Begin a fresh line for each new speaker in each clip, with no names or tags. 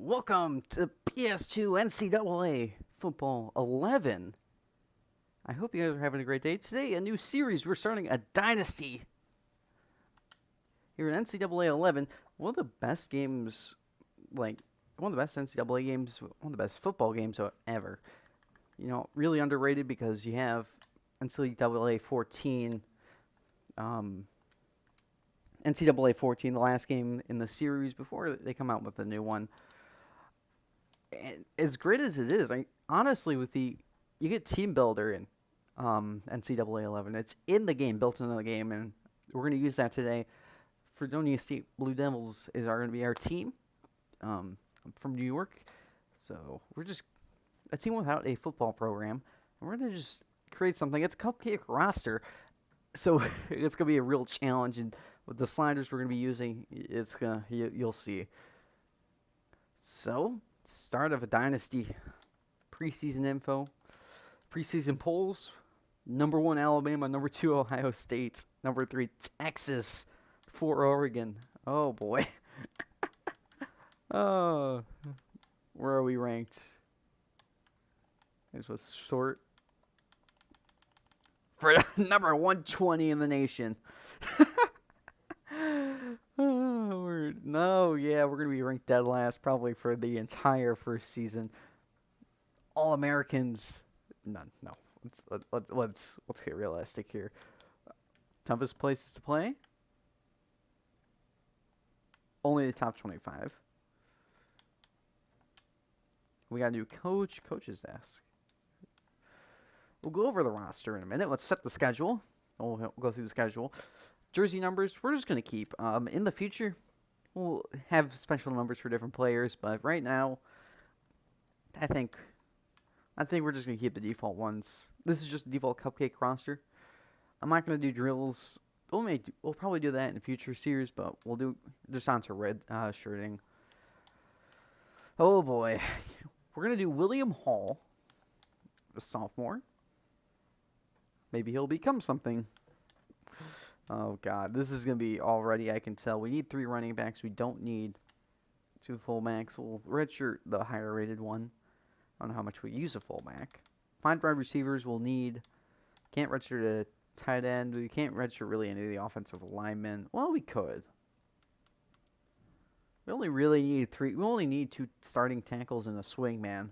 Welcome to PS2 NCAA Football 11. I hope you guys are having a great day. Today, a new series. We're starting a Dynasty here in NCAA 11. One of the best games, one of the best NCAA games, one of the best football games ever. You know, really underrated because you have NCAA 14, NCAA 14, the last game in the series before they come out with a new one. And as great as it is, honestly, you get team builder in NCAA 11. It's in the game, built into the game, and we're going to use that today. Fredonia State Blue Devils is going to be our team. I'm from New York, so we're just a team without a football program, and we're going to just create something. It's a cupcake roster, so it's going to be a real challenge. And with the sliders we're going to be using, you'll see. So, start of a dynasty. Preseason info. Preseason polls. Number 1, Alabama. Number 2, Ohio State. Number 3, Texas. 4, Oregon. Oh, boy. Oh, where are we ranked? Here's what's short. For number 120 in the nation. We're going to be ranked dead last probably for the entire first season. All Americans, none. No, let's get realistic here. Toughest places to play, only the top 25. We got a new coach's desk. We'll go over the roster in a minute. Let's set the schedule. We'll go through the schedule. Jersey numbers, we're just going to keep. In the future, we'll have special numbers for different players, but right now, I think we're just going to keep the default ones. This is just a default cupcake roster. I'm not going to do drills. We'll probably do that in a future series, but we'll do just onto red shirting. Oh boy. We're going to do William Hall, a sophomore. Maybe he'll become something. Oh, God. This is going to be already, I can tell. We need 3 running backs. We don't need 2 fullbacks. We'll redshirt the higher rated one. I don't know how much we use a fullback. 5 wide receivers we'll need. Can't redshirt a tight end. We can't redshirt really any of the offensive linemen. Well, we could. We only really need 3. We only need 2 starting tackles and a swingman.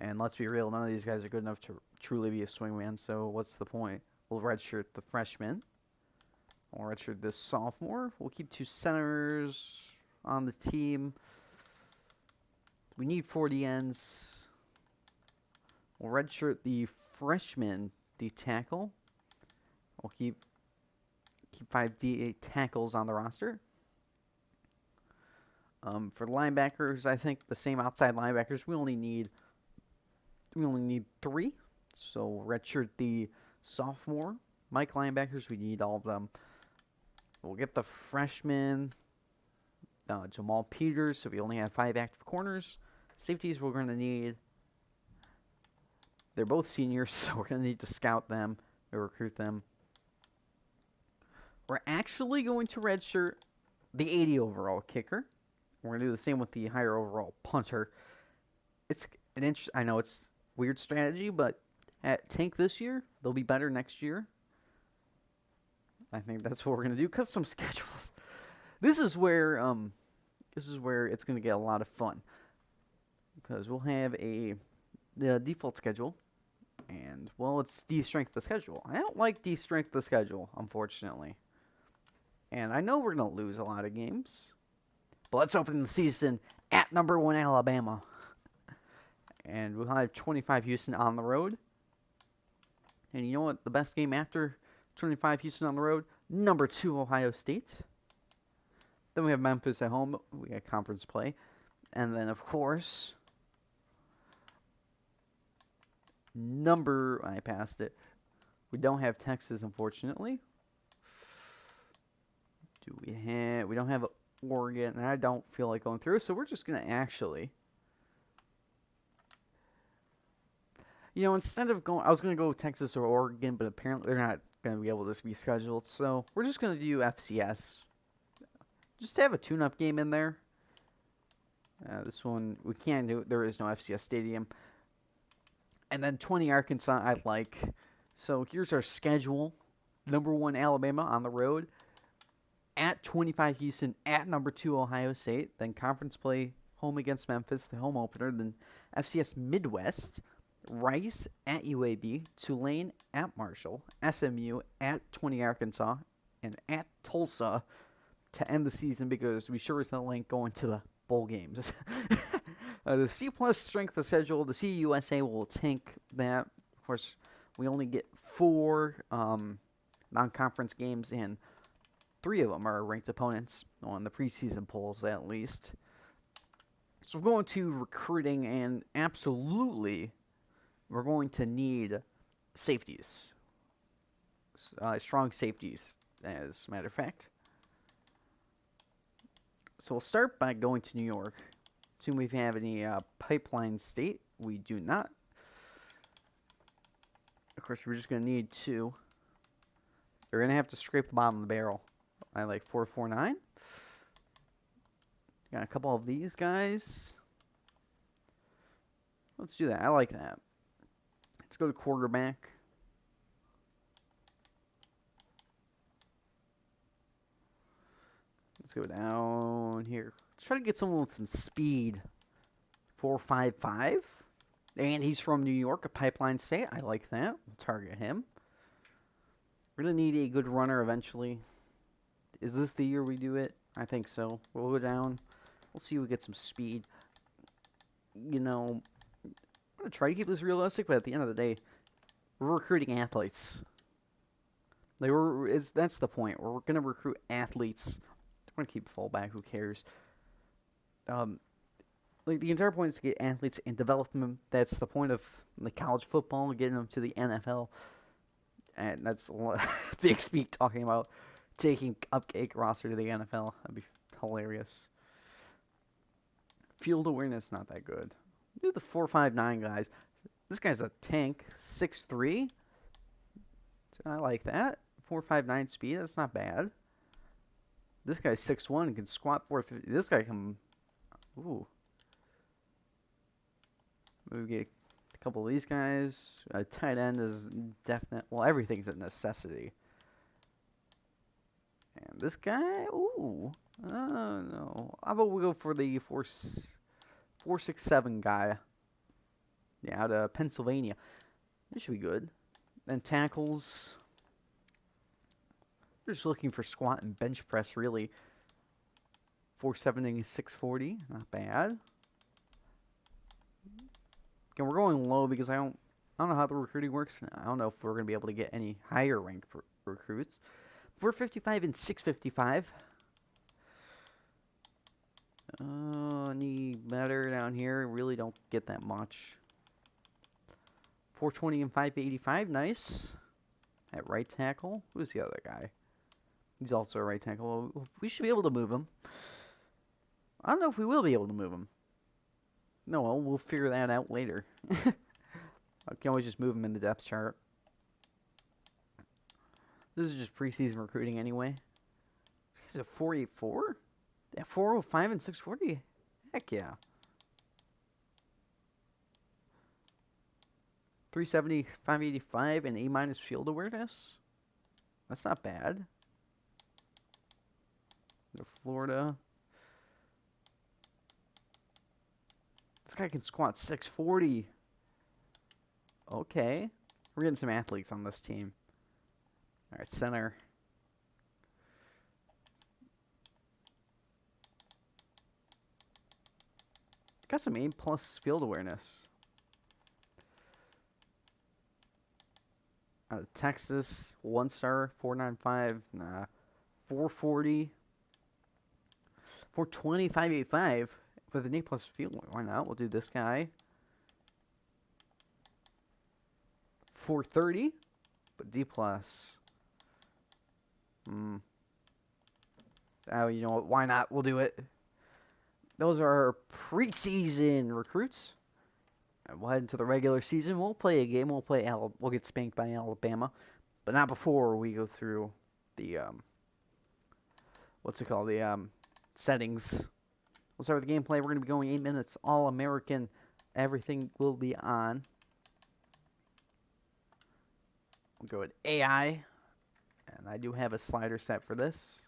And let's be real, none of these guys are good enough to truly be a swingman, so what's the point? We'll redshirt the freshman. We'll redshirt this sophomore. We'll keep 2 centers on the team. We need 40 ends. We'll redshirt the freshman, the tackle. We'll keep 5 D8 tackles on the roster. For linebackers, I think the same outside linebackers. We only need 3. So redshirt the sophomore. Mike linebackers, we need all of them. We'll get the freshman, Jamal Peters, so we only have 5 active corners. Safeties we're going to need. They're both seniors, so we're going to need to scout them or recruit them. We're actually going to redshirt the 80 overall kicker. We're going to do the same with the higher overall punter. It's an I know it's weird strategy, but at tank this year, they'll be better next year. I think that's what we're going to do. Custom schedules. This is where it's going to get a lot of fun. Because we'll have the default schedule. And, well, it's de-strength the schedule. I don't like de-strength the schedule, unfortunately. And I know we're going to lose a lot of games. But let's open the season at number 1 Alabama. And we'll have 25 Houston on the road. And you know what? The best game after 25 Houston on the road? Number 2 Ohio State. Then we have Memphis at home. We got conference play. And then, of course, I passed it. We don't have Texas, unfortunately. We don't have Oregon, and I don't feel like going through, so we're just going to actually, instead of going, I was going to go Texas or Oregon, but apparently they're not going to be able to be scheduled, so we're just going to do FCS. Just to have a tune-up game in there. This one we can't do. There is no FCS stadium. And then 20 Arkansas I like. So here's our schedule. Number 1 Alabama on the road. At 25 Houston. At number 2 Ohio State. Then conference play home against Memphis, the home opener. Then FCS Midwest. Rice at UAB. Tulane at Marshall. SMU at 20 Arkansas. And at Tulsa to end the season because we sure as hell ain't going to the bowl games. The C+ strength of schedule, the CUSA will tank that. Of course, we only get 4 non-conference games, and 3 of them are ranked opponents on the preseason polls, at least. So we're going to recruiting, and absolutely, we're going to need safeties. Strong safeties, as a matter of fact. So we'll start by going to New York. Assume we have any pipeline state. We do not. Of course, we're just going to need 2. They're going to have to scrape the bottom of the barrel. I like 449. Got a couple of these guys. Let's do that. I like that. Let's go to quarterback. Let's go down here. Let's try to get someone with some speed. 4.55. And he's from New York, a pipeline state. I like that. We'll target him. We're going to need a good runner eventually. Is this the year we do it? I think so. We'll go down. We'll see if we get some speed. You know, I'm going to try to keep this realistic, but at the end of the day, we're recruiting athletes. That's the point. We're going to recruit athletes. I'm going to keep fullback. Who cares? The entire point is to get athletes and develop them. That's the point of the college football, getting them to the NFL. And that's a big speak talking about taking cupcake roster to the NFL. That'd be hilarious. Field awareness, not that good. Do the 4.59 guys. This guy's a tank. 6'3". I like that. 4.59 speed. That's not bad. This guy's 6'1" and can squat 450. This guy can. Ooh. We get a couple of these guys. A tight end is definite. Well, everything's a necessity. And this guy. Ooh. No. How about we go for the 4.67 guy? Yeah, out of Pennsylvania. This should be good. Then tackles. We're just looking for squat and bench press, really. 470, 640. Not bad. Again, we're going low because I don't know how the recruiting works. I don't know if we're going to be able to get any higher ranked recruits. 455 and 655. Any better down here? Really don't get that much. 420 and 585. Nice. At right tackle. Who's the other guy? He's also a right tackle. We should be able to move him. I don't know if we will be able to move him. No, well, we'll figure that out later. I can always just move him in the depth chart. This is just preseason recruiting anyway. This guy's a 484? Yeah, 405 and 640? Heck yeah. 370, 585, and A- field awareness? That's not bad. Florida. This guy can squat 640. Okay. We're getting some athletes on this team. All right, center. Got some A+ field awareness. Texas, 1-star, 495. Nah. 440. 420, 585 with an A+ field. Why not? We'll do this guy. 430, but D+. Oh, you know what? Why not? We'll do it. Those are our preseason recruits. And we'll head into the regular season. We'll play a game. We'll get spanked by Alabama, but not before we go through the what's it called? The settings. We'll start with the gameplay. We're going to be going 8 minutes, All-American. Everything will be on. We'll go with AI. And I do have a slider set for this.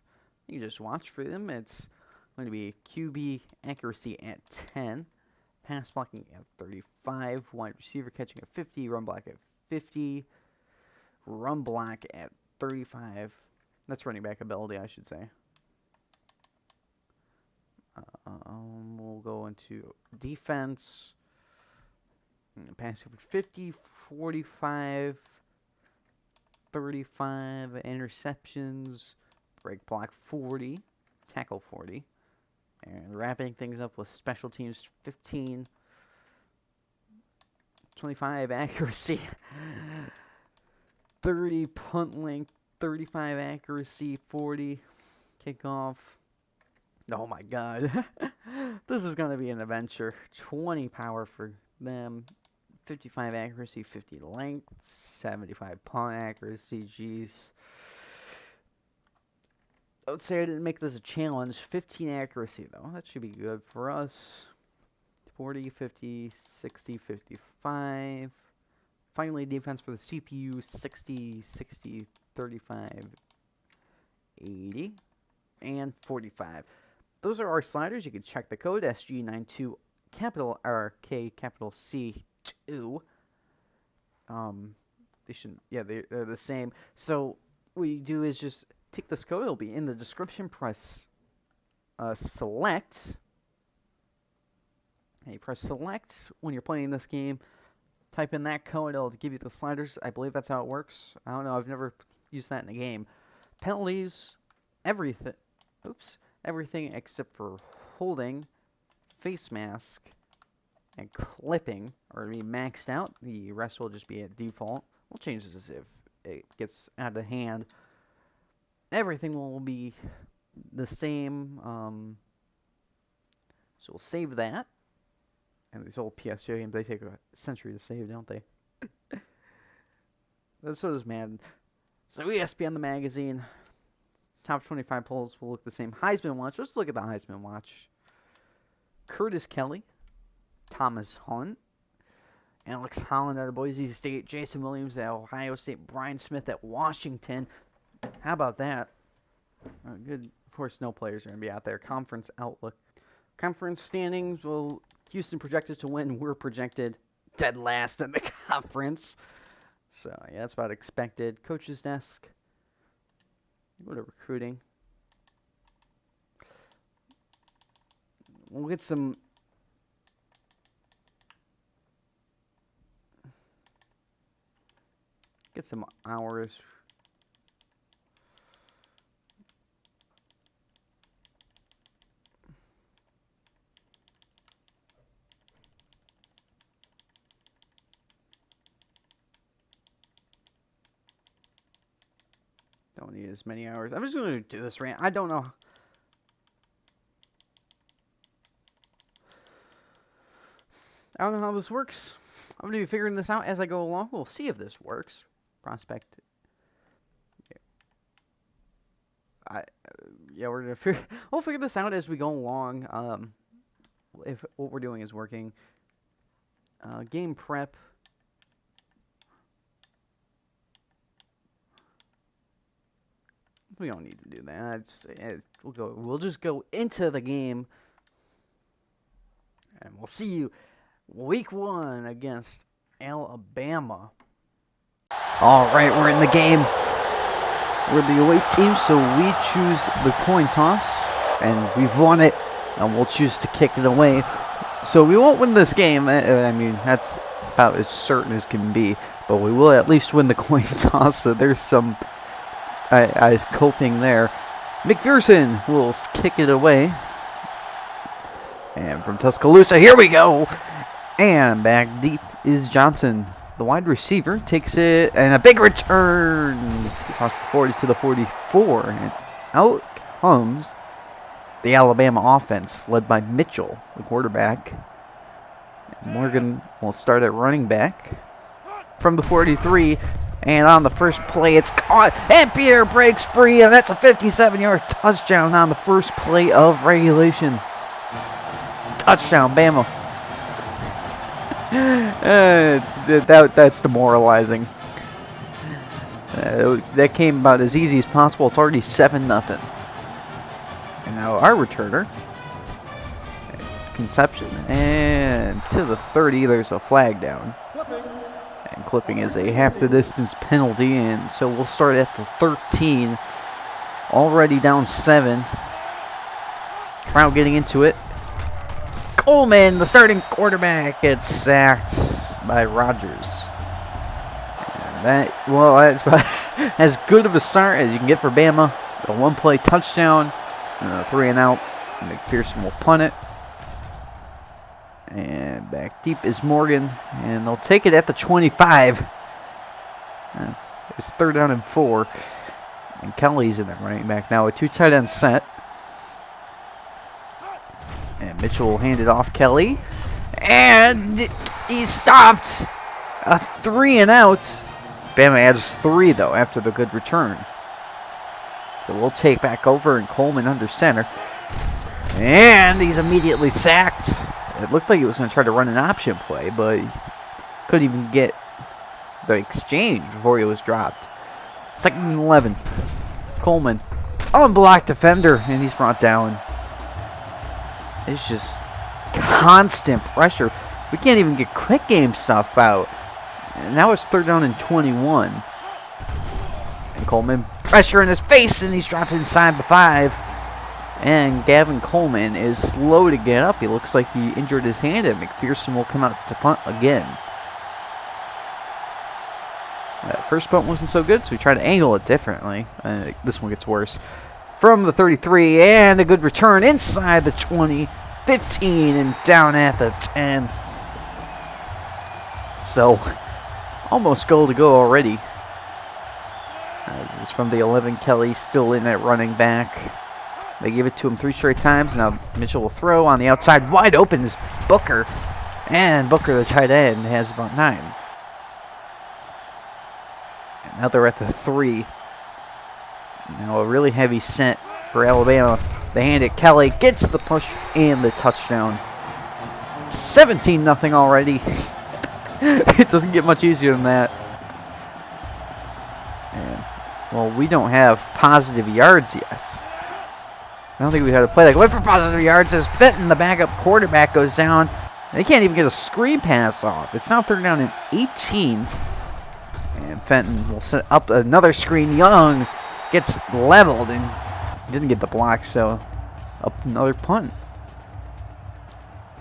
You can just watch for them. It's going to be QB accuracy at 10. Pass blocking at 35. Wide receiver catching at 50. Run block at 50. Run block at 35. That's running back ability, I should say. We'll go into defense. Passing for 50, 45, 35. Interceptions. Break block 40. Tackle 40. And wrapping things up with special teams 15. 25 accuracy. 30 punt length. 35 accuracy. 40 kickoff. Oh my god. This is going to be an adventure. 20 power for them. 55 accuracy. 50 length. 75 punt accuracy. Jeez. I would say I didn't make this a challenge. 15 accuracy, though. That should be good for us. 40, 50, 60, 55. Finally, defense for the CPU. 60, 60, 35, 80, and 45. Those are our sliders. You can check the code. SG92, capital R, K, capital C, 2. They shouldn't... Yeah, they're the same. So, what you do is just... take this code. It'll be in the description. Press select. And you press select when you're playing this game. Type in that code. It'll give you the sliders. I believe that's how it works. I don't know. I've never used that in a game. Penalties. Everything. Oops. Everything except for holding, face mask, and clipping are going to be maxed out. The rest will just be at default. We'll change this if it gets out of hand. Everything will be the same, so we'll save that. And these old PS2 games, they take a century to save, don't they? So does Madden. So ESPN the magazine, top 25 polls will look the same. Heisman Watch, let's look at the Heisman Watch. Curtis Kelly, Thomas Hunt, Alex Holland out of Boise State, Jason Williams at Ohio State, Brian Smith at Washington. How about that? Good. Of course, no players are going to be out there. Conference outlook. Conference standings. Well, Houston projected to win. We're projected dead last in the conference. So, yeah, that's about expected. Coach's desk. Go to recruiting. We'll get some... hours... Don't need as many hours. I'm just going to do this rant. I don't know. I don't know how this works. I'm going to be figuring this out as I go along. We'll see if this works. Prospect. Yeah, we're going to we'll figure this out as we go along. If what we're doing is working. Game prep. We don't need to do that. We'll just go into the game, and we'll see you week 1 against Alabama. All right, we're in the game. We're the away team, so we choose the coin toss, and we've won it, and we'll choose to kick it away. So we won't win this game. I mean, that's about as certain as can be, but we will at least win the coin toss. So there's some. I was coping there. McPherson will kick it away. And from Tuscaloosa, here we go. And back deep is Johnson. The wide receiver takes it, and a big return across the 40 to the 44. And out comes the Alabama offense, led by Mitchell, the quarterback. And Morgan will start at running back from the 43. And on the first play, it's caught. And Pierre breaks free. And that's a 57-yard touchdown on the first play of regulation. Touchdown, Bama. That's demoralizing. That came about as easy as possible. It's already 7-0. And now our returner, Conception, and to the 30, there's a flag down. And clipping is a half the distance penalty, and so we'll start at the 13. Already down 7. Crowd getting into it. Coleman, the starting quarterback, gets sacked by Rogers. And that's about as good of a start as you can get for Bama. A 1-play touchdown, 3-and-out. McPherson will punt it. And back deep is Morgan, and they'll take it at the 25. It's 3rd down and 4. And Kelly's in at running back now, a 2 tight end set. And Mitchell will hand it off Kelly. And he stopped. A 3-and-out. Bama adds 3, though, after the good return. So we'll take back over, and Coleman under center. And he's immediately sacked. It looked like he was going to try to run an option play, but he couldn't even get the exchange before he was dropped. 2nd and 11. Coleman, unblocked defender, and he's brought down. It's just constant pressure. We can't even get quick game stuff out. And now it's 3rd down and 21. And Coleman, pressure in his face, and he's dropped inside the 5. And Gavin Coleman is slow to get up. He looks like he injured his hand, and McPherson will come out to punt again. That first punt wasn't so good, so we tried to angle it differently. This one gets worse. From the 33, and a good return inside the 20, 15, and down at the 10. So, almost goal to go already. It's from the 11, Kelly still in at running back. They gave it to him 3 straight times. Now Mitchell will throw on the outside. Wide open is Booker. And Booker, the tight end, has about 9. And now they're at the 3. Now a really heavy set for Alabama. They hand it. Kelly gets the push and the touchdown. 17-0 already. It doesn't get much easier than that. And, well, we don't have positive yards yet. I don't think we had to play like wait for positive yards as Fenton, the backup quarterback, goes down. They can't even get a screen pass off. It's now 3rd down and 18. And Fenton will set up another screen. Young gets leveled and didn't get the block, so up another punt.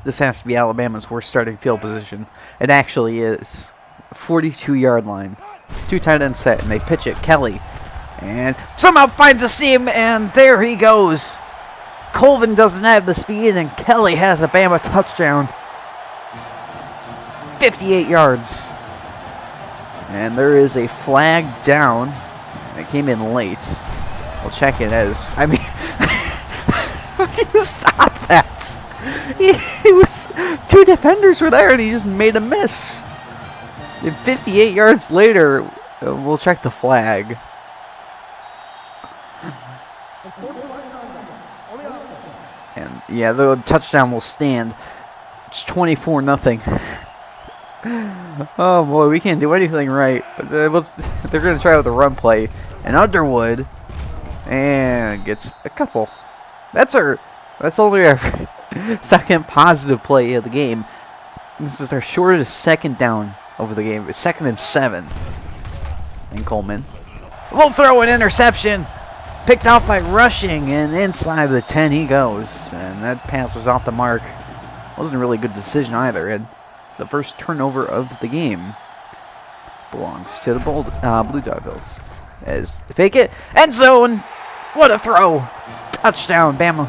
This has to be Alabama's worst starting field position. It actually is. 42-yard line. 2 tight end set, and they pitch it. Kelly. And somehow finds a seam, and there he goes. Colvin doesn't have the speed, and Kelly has a Bama touchdown. 58 yards. And there is a flag down. It came in late. We'll check it as... I mean... how do you stop that? He was... 2 defenders were there, and he just made a miss. And 58 yards later, we'll check the flag. And yeah, the touchdown will stand. It's 24-0. Oh boy, we can't do anything right. They're going to try with a run play. And Underwood, and gets a couple. That's only our 2nd positive play of the game. This is our shortest 2nd down over the game. It's 2nd and 7. And Coleman will throw an interception. Picked off by Rushing, and inside the 10 he goes. And that pass was off the mark. Wasn't a really good decision either. And the first turnover of the game belongs to the Blue Devils. As they fake it. End zone! What a throw! Touchdown, Bama.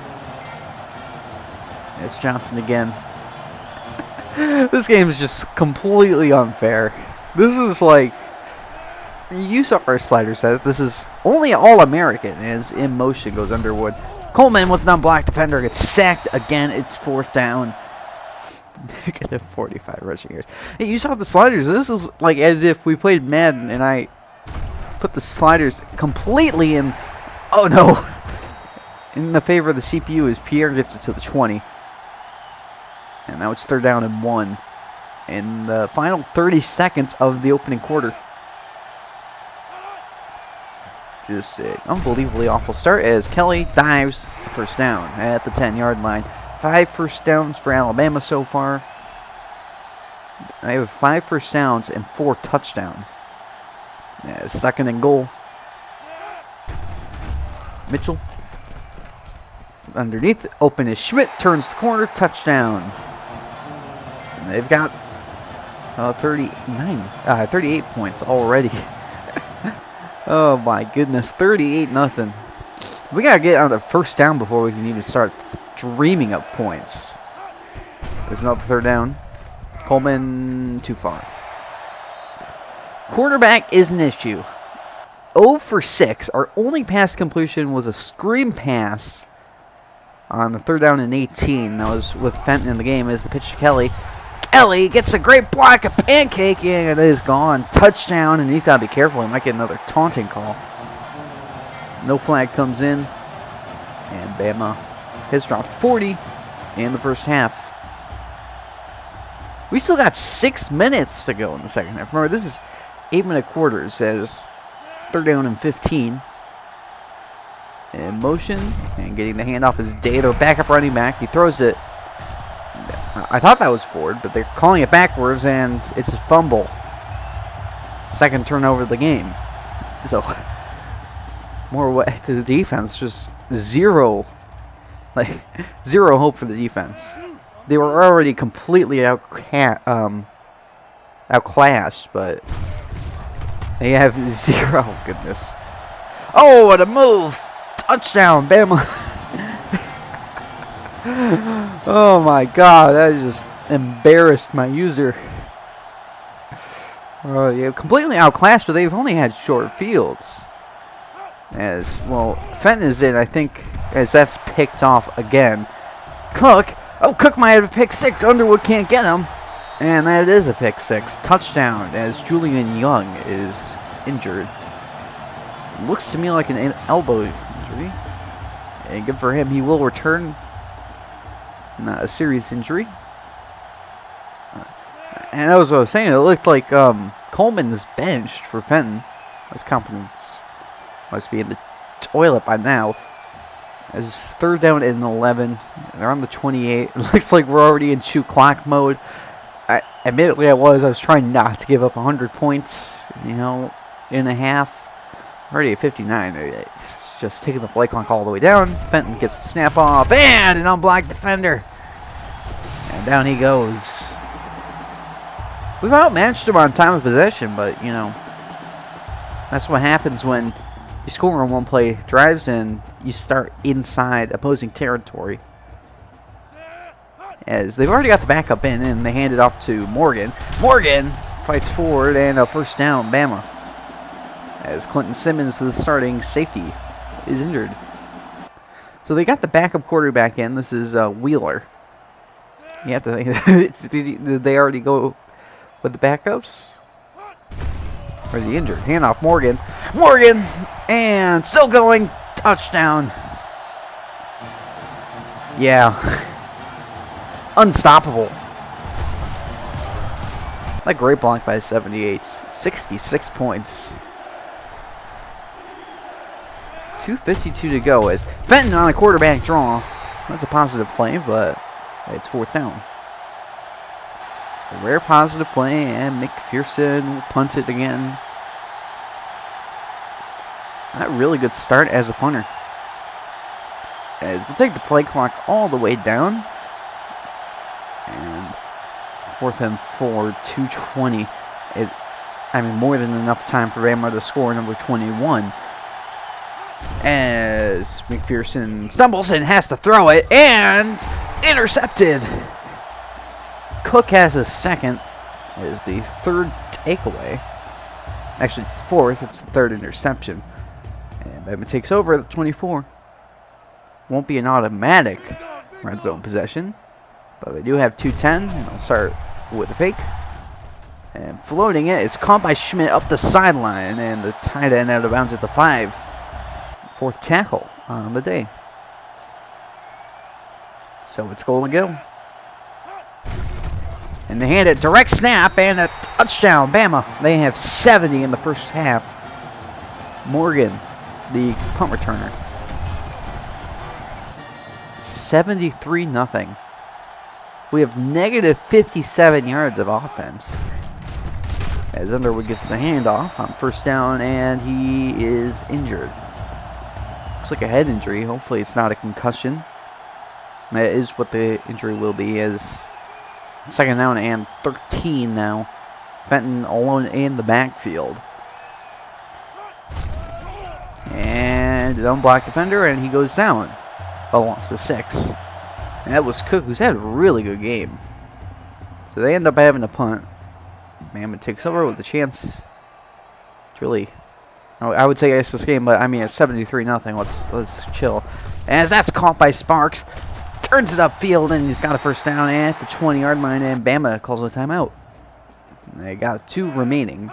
It's Johnson again. This game is just completely unfair. This is like... You saw our slider set. This is only All-American as in motion goes Underwood. Coleman with an unblocked defender gets sacked again. It's 4th down. Negative 45 rushing yards. Hey, you saw the sliders. This is like as if we played Madden and I put the sliders completely in. Oh no. In the favor of the CPU as Pierre gets it to the 20. And now it's 3rd down and 1 in the final 30 seconds of the opening quarter. Just an unbelievably awful start as Kelly dives for 1st down at the 10-yard line. 5 1st downs for Alabama so far. They have 5 1st downs and 4 touchdowns. 2nd and goal. Mitchell. Underneath, open is Schmidt, turns the corner, touchdown. And they've got 38 points already. Oh my goodness, 38-0. We gotta get on the 1st down before we can even start dreaming of points. There's another 3rd down. Coleman, too far. Quarterback is an issue. 0 for 6. Our only pass completion was a screen pass on the 3rd down and 18. That was with Fenton in the game as the pitch to Kelly. Kelly gets a great block of pancake, and it is gone. Touchdown, and he's got to be careful. He might get another taunting call. No flag comes in, and Bama has dropped 40 in the 1st half. We still got 6 minutes to go in the 2nd half. Remember, this is 8-minute quarters as 3rd down and 15. In motion, and getting the handoff is Day, their backup running back. He throws it. I thought that was Ford, but they're calling it backwards, and it's a fumble. 2nd turnover of the game. So, more way to the defense. Just zero hope for the defense. They were already completely outclassed, but they have zero. Oh, goodness. Oh, what a move! Touchdown, Bama. Oh my God, that just embarrassed my user. Yeah, completely outclassed, but they've only had short fields. As well, Fenton is in, I think, as that's picked off again. Cook. Oh, Cook might have a pick 6. Underwood can't get him. And that is a pick 6. Touchdown as Julian Young is injured. Looks to me like an elbow injury. And good for him. He will return. Not a serious injury. And that was what I was saying. It looked like Coleman is benched for Fenton. His confidence must be in the toilet by now. As 3rd down and 11. They're on the 28. It looks like we're already in shoot clock mode. Admittedly, I was trying not to give up 100 points, in a half. Already at 59. It's just taking the play clock all the way down. Fenton gets the snap off, and an unblocked defender. And down he goes. We've outmatched him on time of possession, but, that's what happens when you score on one-play drives and you start inside opposing territory. As they've already got the backup in, and they hand it off to Morgan. Morgan fights forward, and a 1st down, Bama. As Clinton Simmons, the starting safety, is injured. So they got the backup quarterback in. This is Wheeler. You have to think, did they already go with the backups? Or is he injured? Handoff, Morgan. Morgan! And still going. Touchdown. Yeah. Unstoppable. A great block by 78. 66 points. 2:52 to go as Fenton on a quarterback draw. That's a positive play, but it's 4th down. A rare positive play, and McPherson will punt it again. A really good start as a punter. As we'll take the play clock all the way down. And 4th and 4, 2:20. More than enough time for Bama to score number 21. As McPherson stumbles and has to throw it, and intercepted. Cook has a 2nd. It is the 3rd takeaway. Actually, it's the 4th. It's the 3rd interception. And Bama takes over at the 24. Won't be an automatic red zone possession, but they do have 2:10, and they'll start with a fake. And floating it, it's caught by Schmidt up the sideline, and the tight end out of bounds at the 5. 4th tackle on the day. So it's goal to go. And they hand it direct snap and a touchdown. Bama. They have 70 in the first half. Morgan, the punt returner. 73-0. We have negative 57 yards of offense. As Underwood gets the handoff on first down, and he is injured. Looks like a head injury. Hopefully it's not a concussion. That is what the injury will be, as second down and 13 now. Fenton alone in the backfield. And an unblocked defender, and he goes down. Belongs to 6. And that was Cook, who's had a really good game. So they end up having a punt. Mammoth takes over with a chance. It's really, I would say ice this game, but I mean it's 73-0. Let's chill. As that's caught by Sparks, turns it upfield, and he's got a first down at the 20-yard line, and Bama calls a timeout. They got 2 remaining.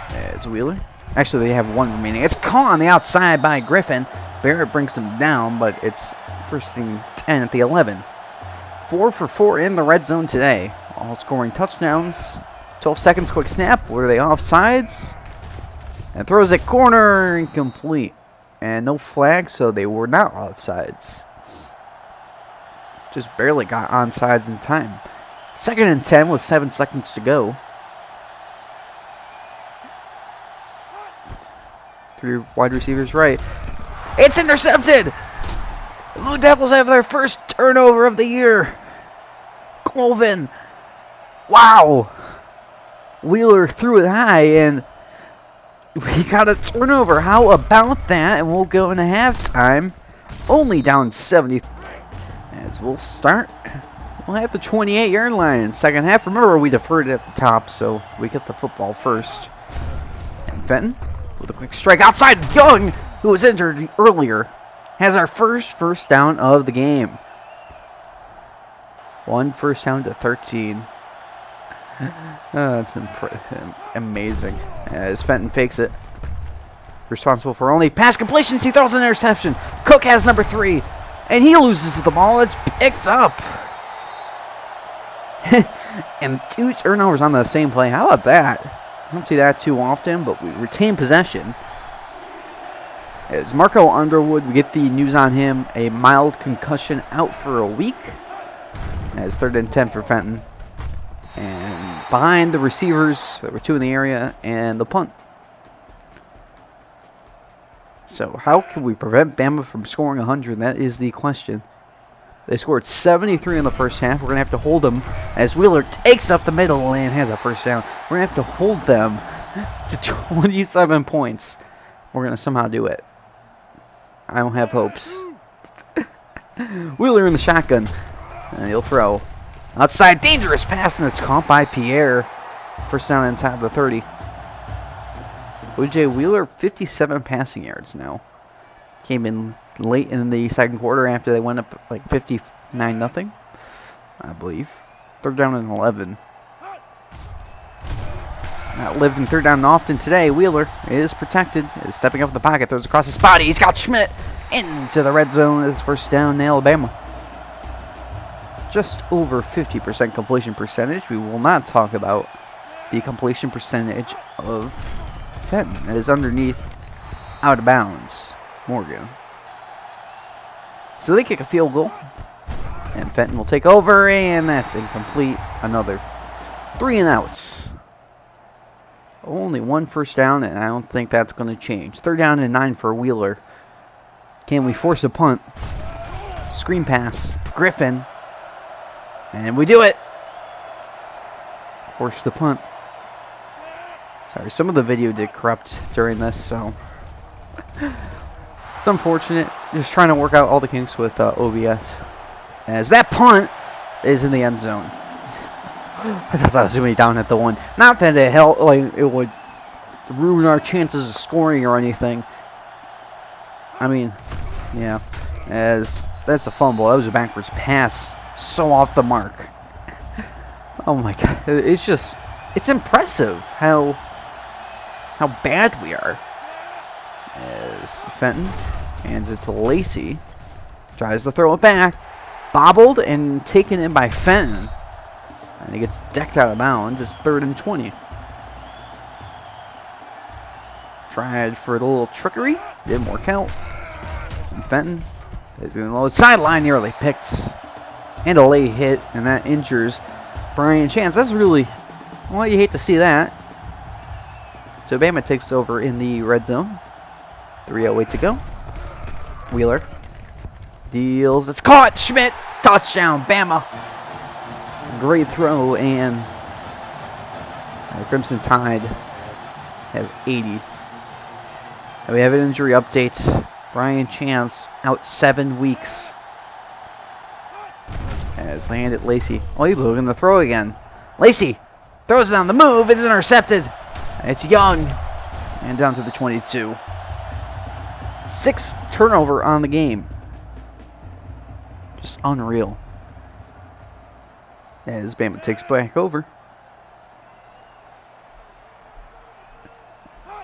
It's Wheeler. Actually, they have 1 remaining. It's caught on the outside by Griffin. Barrett brings them down, but it's first and 10 at the 11. 4 for 4 in the red zone today. All scoring touchdowns. 12 seconds, quick snap. Were they offsides? And throws it corner, incomplete. And no flag, so they were not offsides. Just barely got onsides in time. Second and 10 with 7 seconds to go. 3 wide receivers right. It's intercepted! The Blue Devils have their first turnover of the year. Colvin. Wow. Wheeler threw it high, and we got a turnover. How about that? And we'll go into halftime. Only down 70. As we'll start. We'll have the 28-yard line. Second half. Remember, we deferred at the top, so we get the football first. And Fenton with a quick strike outside. Young, who was injured earlier, has our first down of the game. 1 first down to 13. That's amazing. As Fenton fakes it. Responsible for only pass completions. He throws an interception. Cook has number 3. And he loses the ball. It's picked up. And 2 turnovers on the same play. How about that? I don't see that too often, but we retain possession. As Marco Underwood, we get the news on him. A mild concussion, out for a week. As 3rd and 10 for Fenton. And behind the receivers, there were 2 in the area, and the punt. So how can we prevent Bama from scoring 100? That is the question. They scored 73 in the first half. We're going to have to hold them as Wheeler takes up the middle and has a first down. We're going to have to hold them to 27 points. We're going to somehow do it. I don't have hopes. Wheeler in the shotgun. And he'll throw. Outside, dangerous pass, and it's caught by Pierre. First down inside the 30. O.J. Wheeler, 57 passing yards now. Came in late in the second quarter after they went up like 59-0, I believe. 3rd down and 11. Not lived in 3rd down often today. Wheeler is protected, is stepping up the pocket, throws across his body. He's got Schmidt into the red zone as first down in Alabama. Just over 50% completion percentage. We will not talk about the completion percentage of Fenton. It is underneath, out of bounds, Morgan. So they kick a field goal. And Fenton will take over, and that's incomplete. Another 3 and outs. Only 1 first down, and I don't think that's going to change. 3rd down and 9 for Wheeler. Can we force a punt? Screen pass. Griffin. And we do it. Force the punt. Sorry, some of the video did corrupt during this, so it's unfortunate. Just trying to work out all the kinks with OBS. As that punt is in the end zone. I thought that was going to be down at the 1. Not that it helped, like it would ruin our chances of scoring or anything. I mean, yeah. As that's a fumble. That was a backwards pass. So off the mark. Oh my god. It's impressive how bad we are. As Fenton hands it to Lacey. Tries to throw it back. bobbled and taken in by Fenton. And he gets decked out of bounds. It's 3rd and 20. Tried for a little trickery. Didn't work out. And Fenton is going to load sideline, nearly picked. And a late hit, and that injures Brian Chance. That's really, well, you hate to see that. So Bama takes over in the red zone. 3:08 to go. Wheeler deals. That's caught. Schmidt. Touchdown. Bama. Great throw, and the Crimson Tide have 80. And we have an injury update. Brian Chance out 7 weeks. As landed Lacey. Oh, he's looking to throw again. Lacey throws it on the move. It's intercepted. It's Young. And down to the 22. 6 turnover on the game. Just unreal. As Bama takes back over.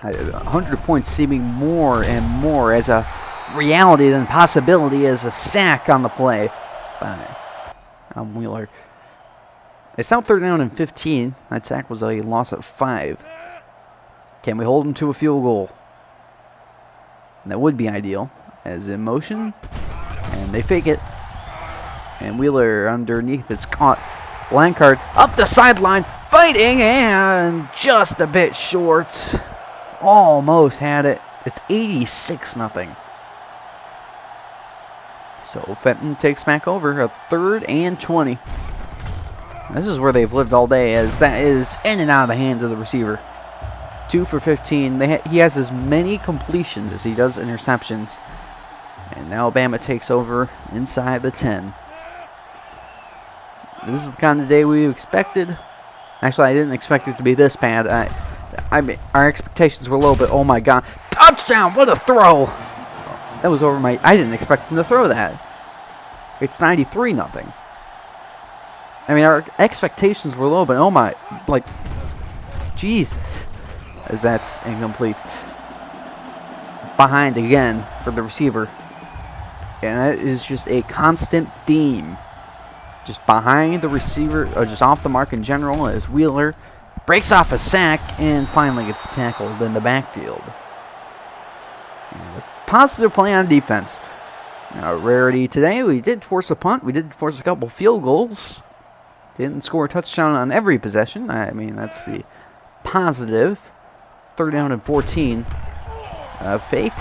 100 points seeming more and more as a reality than possibility as a sack on the play by Wheeler. It's now 3rd down and 15. That sack was a loss of 5. Can we hold him to a field goal? That would be ideal. As in motion. And they fake it. And Wheeler underneath. It's caught. Blancard up the sideline. Fighting and just a bit short. Almost had it. It's 86-0. So Fenton takes back over. A 3rd and 20. This is where they've lived all day, as that is in and out of the hands of the receiver. 2 for 15. He has as many completions as he does interceptions. And now Bama takes over inside the 10. This is the kind of day we expected. Actually, I didn't expect it to be this bad. I mean, our expectations were low, but oh my god. Touchdown! What a throw! That was over my... I didn't expect him to throw that. It's 93-0. I mean, our expectations were low, but oh my... Like, Jesus. As that's incomplete. Behind again for the receiver. And that is just a constant theme. Just behind the receiver, or just off the mark in general, as Wheeler breaks off a sack and finally gets tackled in the backfield. And a positive play on defense. Now, a rarity today. We did force a punt. We did force a couple field goals. Didn't score a touchdown on every possession. I mean, that's the positive. 3rd down and 14. Fake.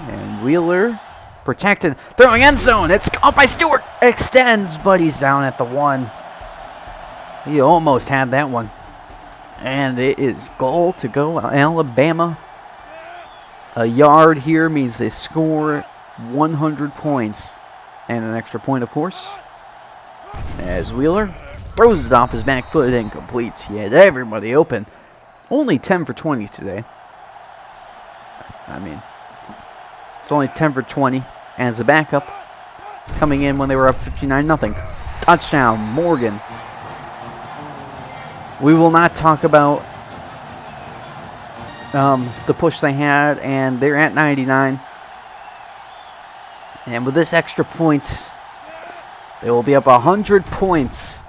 And Wheeler protected. Throwing end zone. It's caught by Stewart. Extends, but he's down at the 1. He almost had that one. And it is goal to go Alabama. A yard here means they score 100 points. And an extra point, of course. As Wheeler throws it off his back foot and completes. He had everybody open. Only 10 for 20 today. I mean, it's only 10 for 20. And as a backup, coming in when they were up 59-0. Touchdown, Morgan. We will not talk about the push they had, and they're at 99. And with this extra point, they will be up 100 points,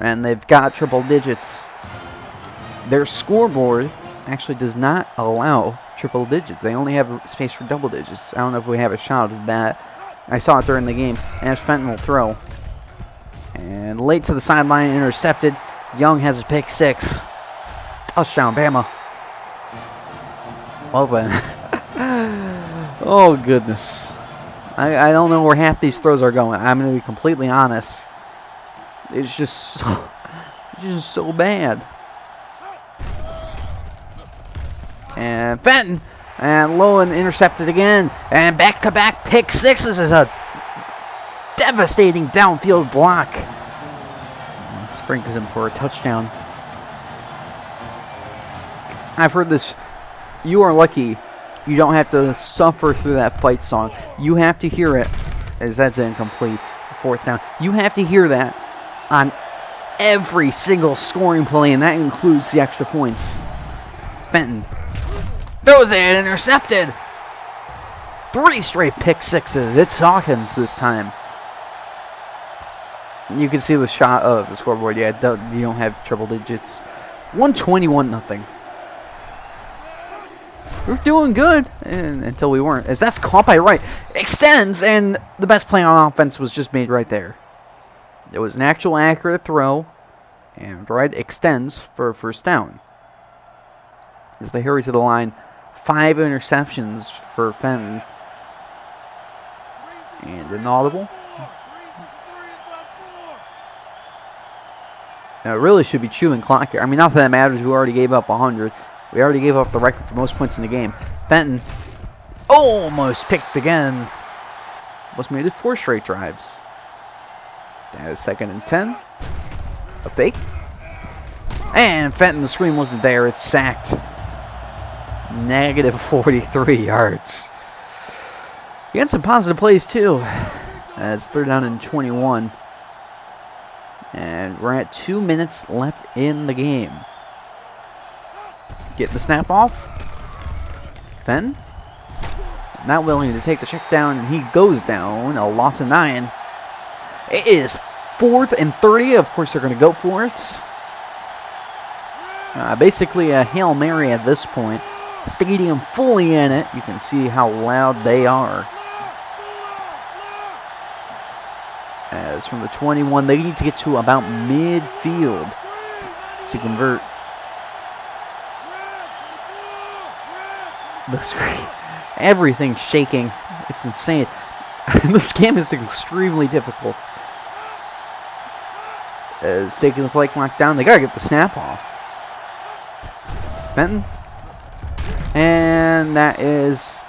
and they've got triple digits. Their scoreboard actually does not allow triple digits. They only have space for double digits. I don't know if we have a shot of that. I saw it during the game. Ash Fenton will throw. And late to the sideline, intercepted. Young has a pick 6. Touchdown, Bama. Well then. Oh, goodness. I don't know where half these throws are going. I'm going to be completely honest. It's just so bad. And Fenton. And Lowen intercepted again. And back-to-back pick 6s is a devastating downfield block. Brings him for a touchdown. I've heard this. You are lucky you don't have to suffer through that fight song. You have to hear it, as that's incomplete. 4th down. You have to hear that on every single scoring play, and that includes the extra points. Fenton throws it, intercepted. 3 straight pick 6s. It's Hawkins this time. You can see the shot of the scoreboard. Yeah, you don't have triple digits. 121-0. We're doing good until we weren't. As that's caught by Wright. Extends, and the best play on offense was just made right there. It was an actual accurate throw, and Wright extends for a first down. As they hurry to the line, 5 interceptions for Fenton. And inaudible. Now, it really should be chewing clock here. I mean, not that it matters. We already gave up 100. We already gave up the record for most points in the game. Fenton almost picked again. Almost made it 4 straight drives. That is 2nd and 10. A fake. And Fenton, the screen wasn't there. It's sacked. Negative 43 yards. You got some positive plays, too. As 3rd down and 21. And we're at 2 minutes left in the game. Get the snap off. Fenton. Not willing to take the check down, and he goes down. A loss of 9. It is 4th and 30. Of course, they're going to go for it. Basically a Hail Mary at this point. Stadium fully in it. You can see how loud they are. As from the 21, they need to get to about midfield to convert. The screen, everything's shaking. It's insane. This game is extremely difficult. As taking the play clock down, they gotta get the snap off. Fenton. And that is,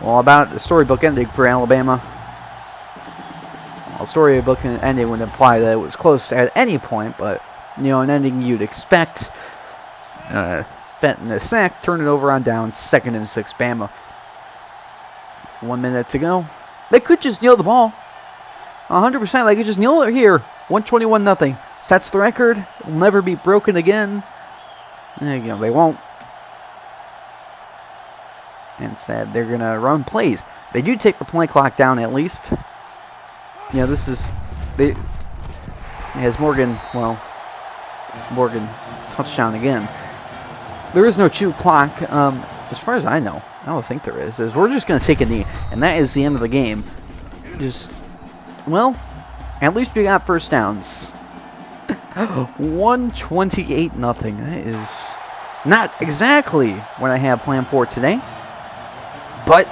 well, about the storybook ending for Alabama. Well, storybook ending would imply that it was close at any point, but, you know, an ending you'd expect. Fenton a sack, turn it over on down, 2nd and 6, Bama. 1 minute to go. They could just kneel the ball. 100%, they could just kneel it here. 121-0. Sets the record. Will never be broken again. You know, they won't. Instead, they're going to run plays. They do take the play clock down at least. You know, this is... As Morgan touchdown again. There is no chew clock. As far as I know, I don't think there is. We're just going to take a knee, and that is the end of the game. Well, at least we got first downs. 128-0. That is not exactly what I have planned for today. But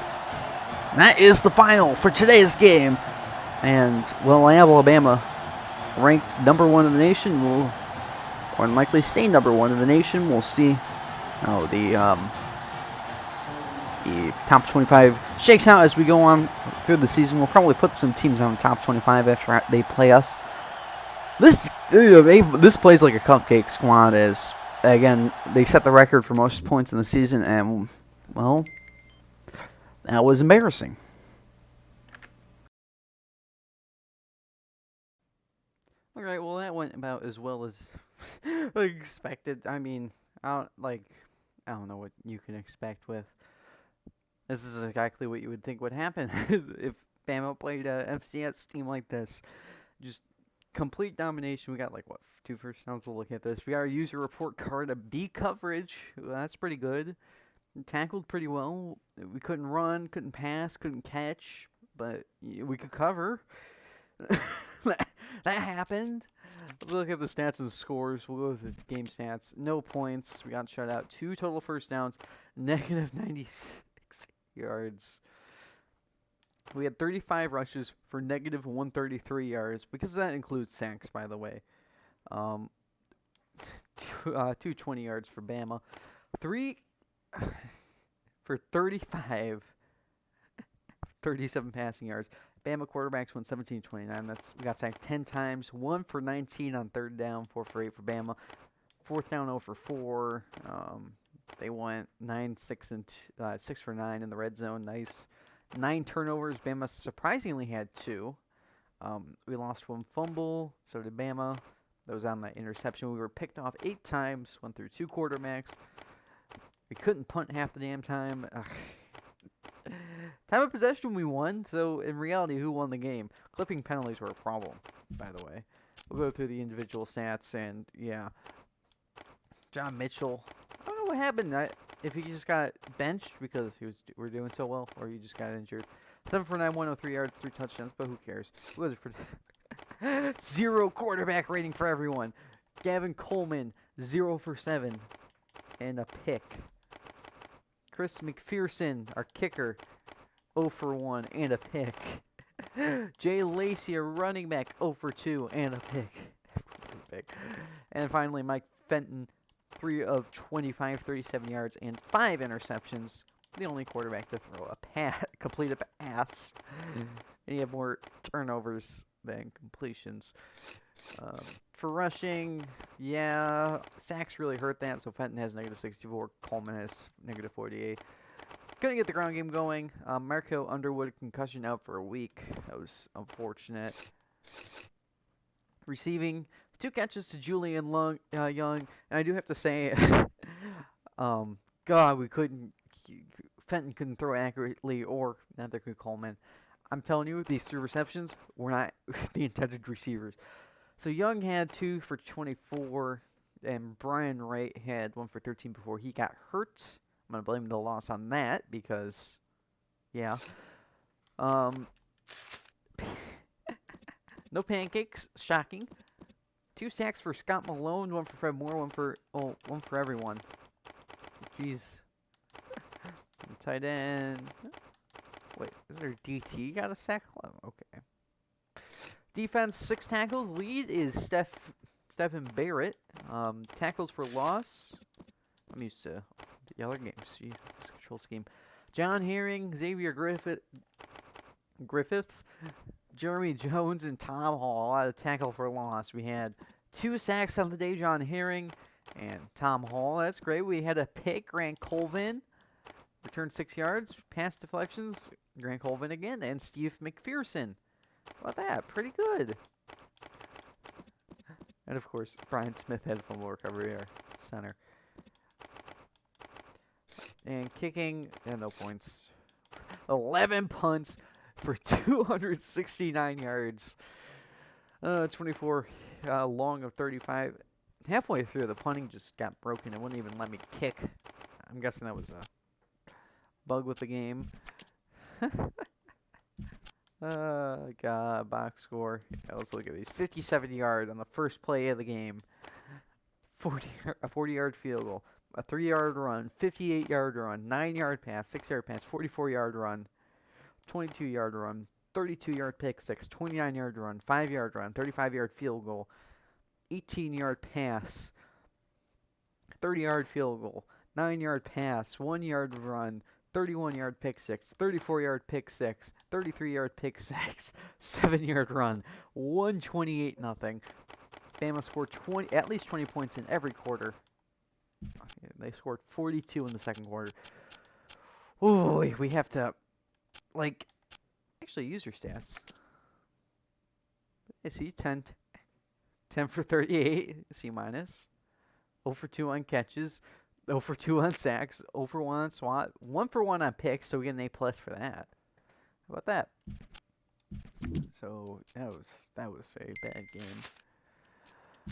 that is the final for today's game. And, well, Alabama ranked #1 in the nation. Will more than likely stay #1 in the nation. We'll see how the top 25 shakes out as we go on through the season. We'll probably put some teams on the top 25 after they play us. This plays like a cupcake squad. As again, they set the record for most points in the season, and well, that was embarrassing. All right, well, that went about as well as expected. I mean, I don't know what you can expect with. This is exactly what you would think would happen if Bama played a FCS team like this. Just complete domination. We got 2 first downs to look at this. We got our user report card, a B coverage. Well, that's pretty good. Tackled pretty well. We couldn't run, couldn't pass, couldn't catch, but we could cover. That happened. Let's look at the stats and the scores. We'll go with the game stats. No points. We got shut out. 2 total first downs. Negative 96 yards. We had 35 rushes for negative 133 yards, because that includes sacks, by the way. 220 yards for Bama. 3 for 35. 37 passing yards. Bama quarterbacks went 17-29. We got sacked 10 times. 1 for 19 on 3rd down. 4 for 8 for Bama. 4th down 0 for 4. They went 6 for 9 in the red zone. Nice. 9 turnovers. Bama surprisingly had 2. We lost 1 fumble. So did Bama. That was on that interception. We were picked off 8 times. Went through 2 quarterbacks. We couldn't punt half the damn time. Time of possession, we won. So in reality, who won the game? Clipping penalties were a problem, by the way. We'll go through the individual stats, and yeah. John Mitchell. I don't know what happened. If he just got benched because we're doing so well, or he just got injured. 7 for 9, 103 yards, 3 touchdowns, but who cares? Who was it for? 0 quarterback rating for everyone. Gavin Coleman, 0 for 7, and a pick. Chris McPherson, our kicker, 0 for 1 and a pick. Jay Lacey, a running back, 0 for 2 and a pick. And finally, Mike Fenton, 3 of 25, 37 yards, and 5 interceptions. The only quarterback to throw a pass, complete a pass. And he had more turnovers than completions. For rushing, yeah, sacks really hurt that. So Fenton has -64, Coleman has -48. Couldn't get the ground game going. Marco Underwood, concussion, out for a week. That was unfortunate. Receiving, 2 catches to Julian Young. And I do have to say, God, Fenton couldn't throw accurately, or neither could Coleman. I'm telling you, these 3 receptions were not the intended receivers. So Young had 2 for 24, and Brian Wright had 1 for 13 before he got hurt. I'm going to blame the loss on that because, yeah. No pancakes, shocking. 2 sacks for Scott Malone, 1 for Fred Moore, 1 for everyone. Jeez. Tight end. Wait, is there DT got a sack? Oh, okay. Defense, 6 tackles. Lead is Stephen Barrett. Tackles for loss. I'm used to the other games. Jeez, this control scheme. John Herring, Xavier Griffith, Jeremy Jones, and Tom Hall at a tackle for loss. We had 2 sacks on the day, John Herring and Tom Hall. That's great. We had a pick, Grant Colvin. Returned 6 yards. Pass deflections, Grant Colvin again. And Steve McPherson. How about that? Pretty good. And of course, Brian Smith had fumble recovery, our center. And kicking, and no points. 11 punts for 269 yards. 24 long of 35. Halfway through, the punting just got broken. It wouldn't even let me kick. I'm guessing that was a bug with the game. God, box score. Yeah, let's look at these. 57 yards on the first play of the game. A 40-yard field goal. A 3-yard run. 58-yard run. 9-yard pass. 6-yard pass. 44-yard run. 22-yard run. 32-yard pick 6. 29-yard run. 5-yard run. 35-yard field goal. 18-yard pass. 30-yard field goal. 9-yard pass. 1-yard run. 31-yard pick 6, 34-yard pick 6, 33-yard pick 6, 7-yard run, 128-0. Bama scored at least 20 points in every quarter. They scored 42 in the second quarter. Ooh, we have to, actually use your stats. I see 10 for 38, C minus. 0 for 2 on catches. 0 for 2 on sacks, 0 for 1 on SWAT, 1 for 1 on picks, so we get an A+ for that. How about that? So that was a bad game.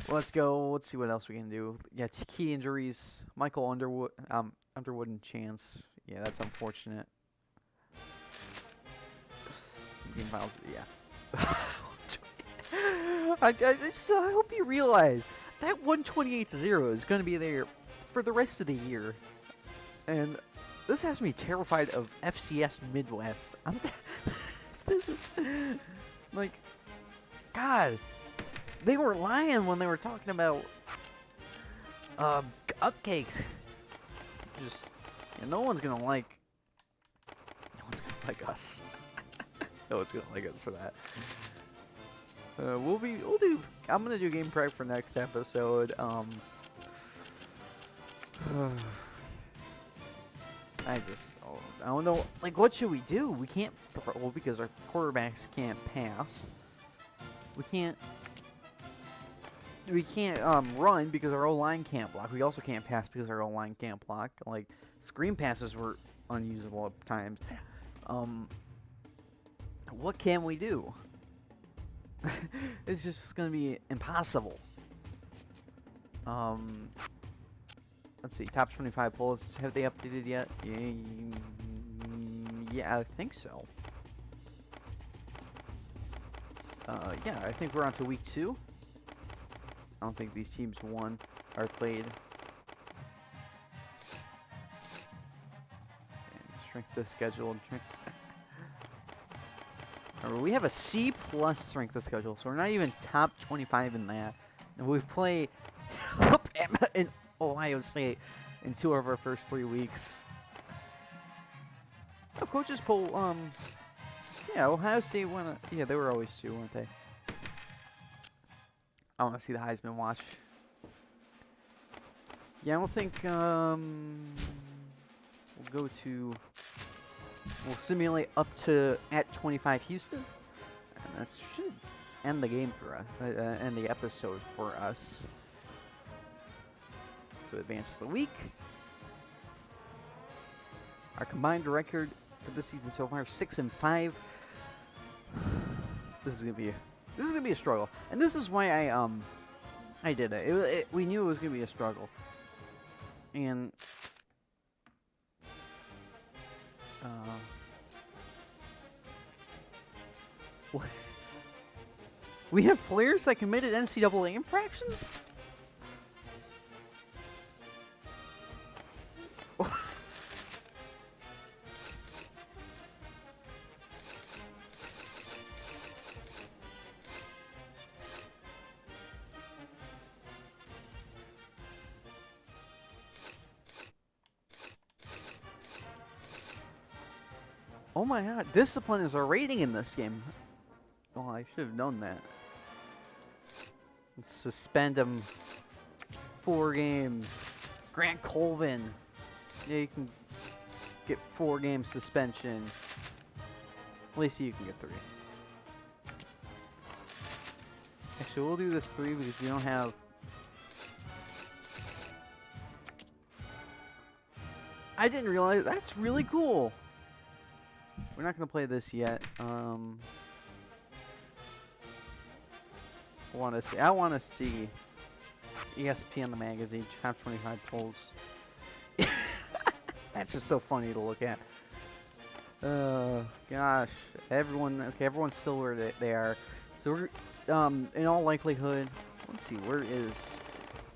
Let's go. Let's see what else we can do. Yeah, key injuries. Michael Underwood and Chance. Yeah, that's unfortunate. Some game files. Yeah. I hope you realize that 128-0 is going to be there for the rest of the year. And this has me terrified of FCS Midwest. This is God, they were lying when they were talking about cupcakes. No one's gonna like us. No one's gonna like us for that. I'm gonna do game prep for next episode. I don't know. What should we do? We can't throw because our quarterbacks can't pass. We can't run because our O-line can't block. We also can't pass because our O-line can't block. Screen passes were unusable at times. What can we do? It's just gonna be impossible. Let's see, top 25 polls. Have they updated yet? Yeah, I think so. Yeah, I think we're on to week 2. I don't think these teams won or played. And shrink the schedule. Remember, we have a C+ strength of schedule, so we're not even top 25 in that. And we play Alabama and Ohio State in 2 of our first 3 weeks. Oh, coaches poll, yeah, Ohio State won. Yeah, they were always 2, weren't they? I want to see the Heisman watch. Yeah, I don't think, we'll simulate up to at 25 Houston. And that should end the game for us, end the episode for us. So advance to the week. Our combined record for this season so far, 6-5. This is gonna be a struggle, and this is why I did it. We knew it was gonna be a struggle, and we have players that committed NCAA infractions. Oh my god, discipline is a rating in this game. Oh, I should have known that. Suspend him 4 games. Grant Colvin. Yeah, you can get 4 game suspension. Lacey, you can get 3. Actually, we'll do this 3 because we don't have... I didn't realize. That's really cool. We're not going to play this yet. I want to see ESPN the magazine top 25 polls. That's just so funny to look at. Gosh, everyone's still where they are. So we're in all likelihood. Let's see, where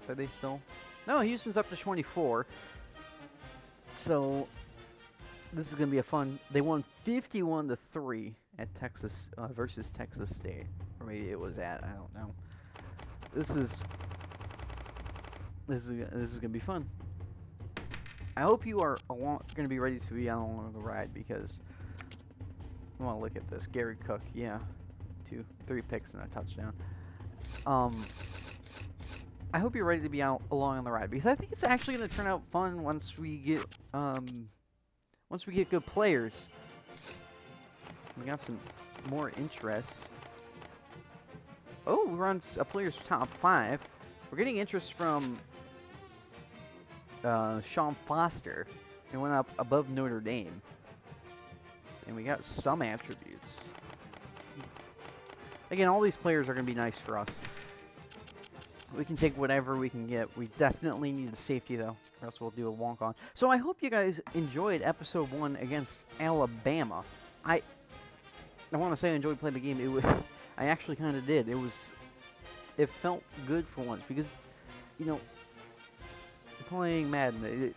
are they still? No, Houston's up to 24. So this is gonna be a fun. They won 51-3 at Texas versus Texas State, or maybe it was at. I don't know. This is gonna be fun. I hope you are gonna be ready to be along the ride because I want to look at this. Gary Cook, yeah, 3 picks and a touchdown. I hope you're ready to be along on the ride because I think it's actually gonna turn out fun once we get good players. We got some more interest. Oh, we're on a player's top 5. We're getting interest from Sean Foster. He went up above Notre Dame. And we got some attributes. Again, all these players are going to be nice for us. We can take whatever we can get. We definitely need a safety, though, or else we'll do a walk-on. So I hope you guys enjoyed Episode 1 against Alabama. I want to say I enjoyed playing the game. I actually kind of did. It felt good for once because, you know, playing Madden,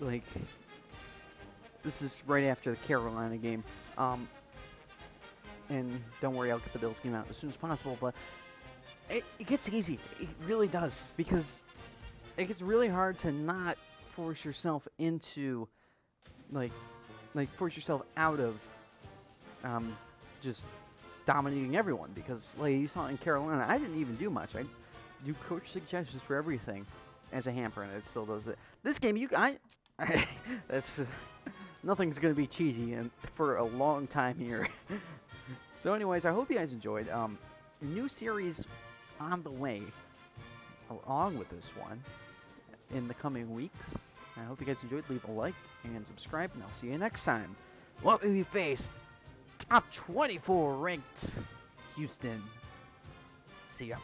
this is right after the Carolina game. And don't worry, I'll get the Bills game out as soon as possible, but it gets easy. It really does, because it gets really hard to not force yourself into, force yourself out of just dominating everyone, because, like you saw in Carolina, I didn't even do much. I do coach suggestions for everything as a hamper, and it still does it. This game, that's nothing's going to be cheesy and for a long time here. So anyways, I hope you guys enjoyed. New series on the way along with this one in the coming weeks. I hope you guys enjoyed. Leave a like and subscribe, and I'll see you next time. What will we face? top 24 ranked Houston. See ya.